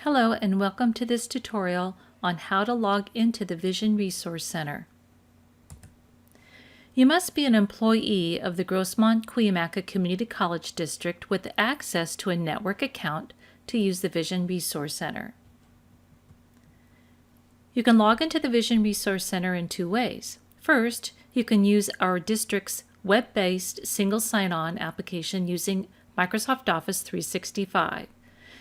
Hello and welcome to this tutorial on how to log into the Vision Resource Center. You must be an employee of the Grossmont-Cuyamaca Community College District with access to a network account to use the Vision Resource Center. You can log into the Vision Resource Center in two ways. First, you can use our district's web-based single sign-on application using Microsoft Office 365.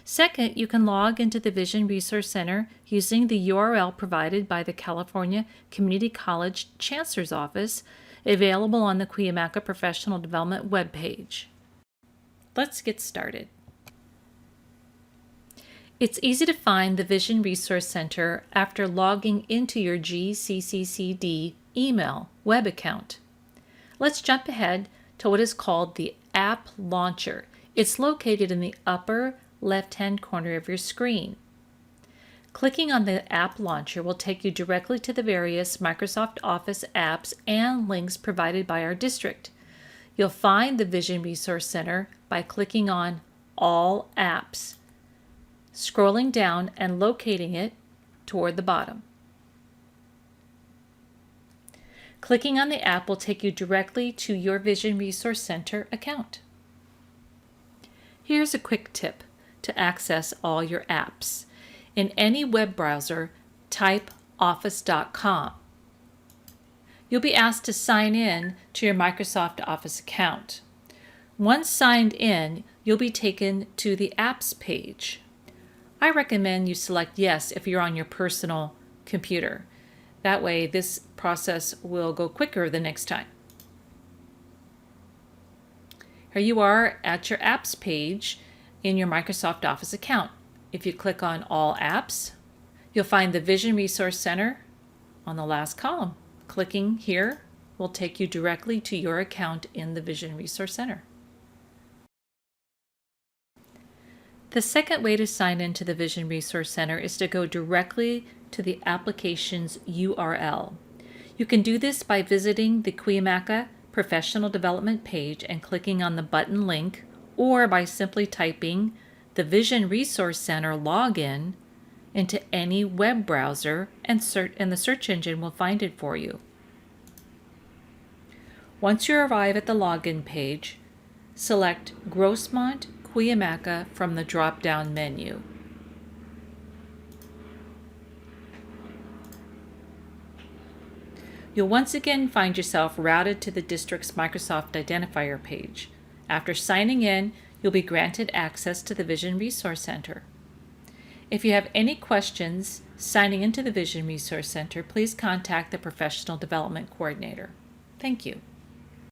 Second, you can log into the Vision Resource Center using the URL provided by the California Community College Chancellor's Office, available on the Cuyamaca Professional Development webpage. Let's get started. It's easy to find the Vision Resource Center after logging into your GCCCD email web account. Let's jump ahead to what is called the App Launcher. It's located in the upper left-hand corner of your screen. Clicking on the App Launcher will take you directly to the various Microsoft Office apps and links provided by our district. You'll find the Vision Resource Center by clicking on All Apps, scrolling down and locating it toward the bottom. Clicking on the app will take you directly to your Vision Resource Center account. Here's a quick tip to access all your apps. In any web browser, type office.com. You'll be asked to sign in to your Microsoft Office account. Once signed in, you'll be taken to the apps page. I recommend you select yes if you're on your personal computer. That way this process will go quicker the next time. Here you are at your apps page in your Microsoft Office account. If you click on All Apps, you'll find the Vision Resource Center on the last column. Clicking here will take you directly to your account in the Vision Resource Center. The second way to sign into the Vision Resource Center is to go directly to the application's URL. You can do this by visiting the Cuyamaca Professional Development page and clicking on the button link, or by simply typing the Vision Resource Center login into any web browser and the search engine will find it for you. Once you arrive at the login page, select Grossmont Cuyamaca from the drop-down menu. You'll once again find yourself routed to the district's Microsoft Identifier page. After signing in, you'll be granted access to the Vision Resource Center. If you have any questions signing into the Vision Resource Center, please contact the Professional Development Coordinator. Thank you.